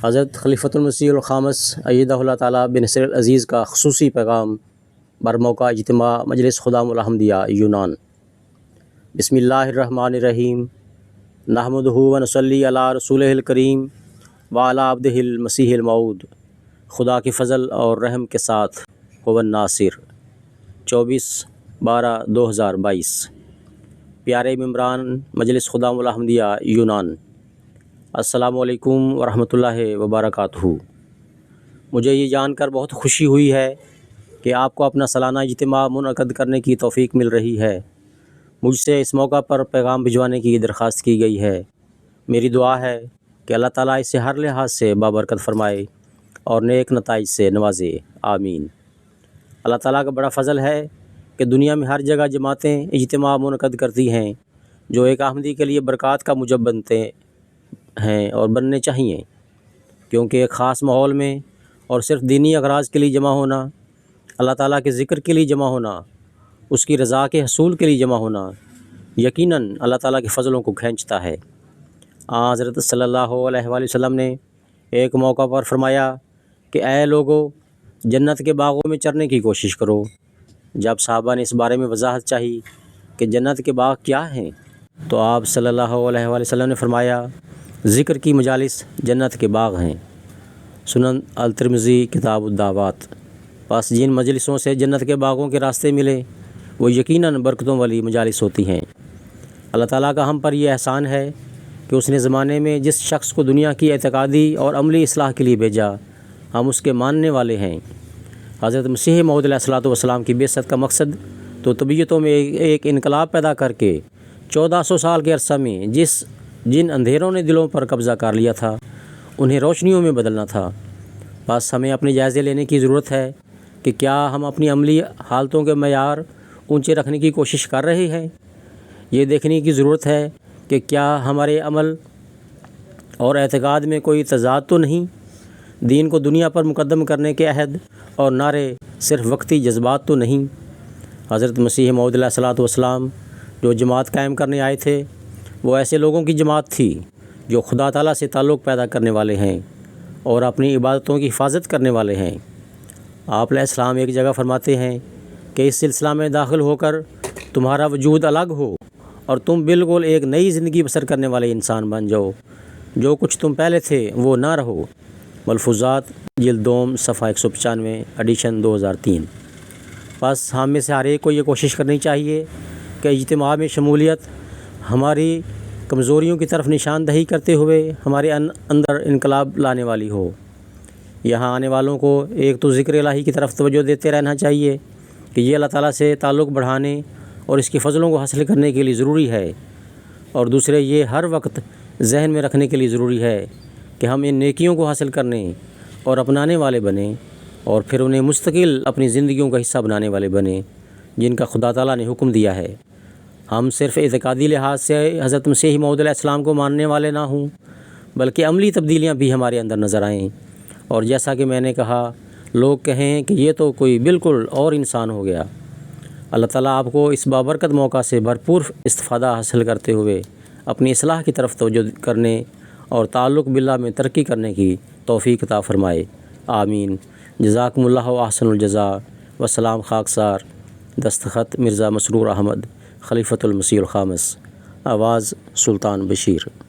حضرت خلیفۃ المسیح الخامس ایدہ اللہ تعالیٰ بنصر العزیز کا خصوصی پیغام برموقع اجتماع مجلس خدام الحمدیہ یونان۔ بسم اللہ الرحمن الرحیم، نحمدہ و نصلی علی رسولہ الکریم وعلی عبدہ المسیح الموعود۔ خدا کی فضل اور رحم کے ساتھ هو الناصر۔ 24/12/2022۔ پیارے ممبران مجلس خدام الحمدیہ یونان، السلام علیکم ورحمۃ اللہ وبرکاتہ۔ مجھے یہ جان کر بہت خوشی ہوئی ہے کہ آپ کو اپنا سالانہ اجتماع منعقد کرنے کی توفیق مل رہی ہے۔ مجھ سے اس موقع پر پیغام بھجوانے کی درخواست کی گئی ہے۔ میری دعا ہے کہ اللہ تعالیٰ اسے ہر لحاظ سے بابرکت فرمائے اور نیک نتائج سے نوازے، آمین۔ اللہ تعالیٰ کا بڑا فضل ہے کہ دنیا میں ہر جگہ جماعتیں اجتماع منعقد کرتی ہیں جو ایک احمدی کے لیے برکات کا موجب بنتے ہیں اور بننے چاہیے، کیونکہ ایک خاص ماحول میں اور صرف دینی اغراض کے لیے جمع ہونا، اللہ تعالیٰ کے ذکر کے لیے جمع ہونا، اس کی رضا کے حصول کے لیے جمع ہونا یقیناً اللہ تعالیٰ کے فضلوں کو کھینچتا ہے۔ حضرت صلی اللہ علیہ وآلہ وسلم نے ایک موقع پر فرمایا کہ اے لوگو، جنت کے باغوں میں چرنے کی کوشش کرو۔ جب صحابہ نے اس بارے میں وضاحت چاہی کہ جنت کے باغ کیا ہیں تو آپ صلی اللہ علیہ وآلہ وسلم نے فرمایا، ذکر کی مجالس جنت کے باغ ہیں۔ سنن الترمذی کتاب الدعوات۔ پس جن مجلسوں سے جنت کے باغوں کے راستے ملے وہ یقیناً برکتوں والی مجالس ہوتی ہیں۔ اللہ تعالیٰ کا ہم پر یہ احسان ہے کہ اس نے زمانے میں جس شخص کو دنیا کی اعتقادی اور عملی اصلاح کے لیے بھیجا، ہم اس کے ماننے والے ہیں۔ حضرت مسیح موعود علیہ الصلوۃ والسلام کی بعثت کا مقصد تو طبیعتوں میں ایک انقلاب پیدا کر کے 1400 سال کے عرصہ میں جن اندھیروں نے دلوں پر قبضہ کر لیا تھا انہیں روشنیوں میں بدلنا تھا۔ بس ہمیں اپنے جائزے لینے کی ضرورت ہے کہ کیا ہم اپنی عملی حالتوں کے معیار اونچے رکھنے کی کوشش کر رہے ہیں۔ یہ دیکھنے کی ضرورت ہے کہ کیا ہمارے عمل اور اعتقاد میں کوئی تضاد تو نہیں۔ دین کو دنیا پر مقدم کرنے کے عہد اور نعرے صرف وقتی جذبات تو نہیں۔ حضرت مسیح موعود علیہ الصلوۃ والسلام جو جماعت قائم کرنے آئے تھے وہ ایسے لوگوں کی جماعت تھی جو خدا تعالیٰ سے تعلق پیدا کرنے والے ہیں اور اپنی عبادتوں کی حفاظت کرنے والے ہیں۔ آپ علیہ السلام ایک جگہ فرماتے ہیں کہ اس سلسلہ میں داخل ہو کر تمہارا وجود الگ ہو اور تم بالکل ایک نئی زندگی بسر کرنے والے انسان بن جاؤ، جو کچھ تم پہلے تھے وہ نہ رہو۔ ملفوظات جلد دوم صفحہ 195 ایڈیشن 2003۔ بس ہم میں سے ہر ایک کو یہ کوشش کرنی چاہیے کہ اجتماع میں شمولیت ہماری کمزوریوں کی طرف نشاندہی کرتے ہوئے ہمارے اندر انقلاب لانے والی ہو۔ یہاں آنے والوں کو ایک تو ذکر الہی کی طرف توجہ دیتے رہنا چاہیے کہ یہ اللہ تعالیٰ سے تعلق بڑھانے اور اس کی فضلوں کو حاصل کرنے کے لیے ضروری ہے، اور دوسرے یہ ہر وقت ذہن میں رکھنے کے لیے ضروری ہے کہ ہم ان نیکیوں کو حاصل کرنے اور اپنانے والے بنیں اور پھر انہیں مستقل اپنی زندگیوں کا حصہ بنانے والے بنیں جن کا خدا تعالیٰ نے حکم دیا ہے۔ ہم صرف اعتقادی لحاظ سے حضرت مسیح موعود علیہ السلام کو ماننے والے نہ ہوں بلکہ عملی تبدیلیاں بھی ہمارے اندر نظر آئیں، اور جیسا کہ میں نے کہا لوگ کہیں کہ یہ تو کوئی بالکل اور انسان ہو گیا۔ اللہ تعالیٰ آپ کو اس بابرکت موقع سے بھرپور استفادہ حاصل کرتے ہوئے اپنی اصلاح کی طرف توجہ کرنے اور تعلق باللہ میں ترقی کرنے کی توفیق عطا فرمائے، آمین۔ جزاکم اللہ احسن الجزاء۔ وسلام۔ خاکسار دستخط مرزا مسرور احمد، خلیفۃ المسیح الخامس۔ آواز سلطان بشیر۔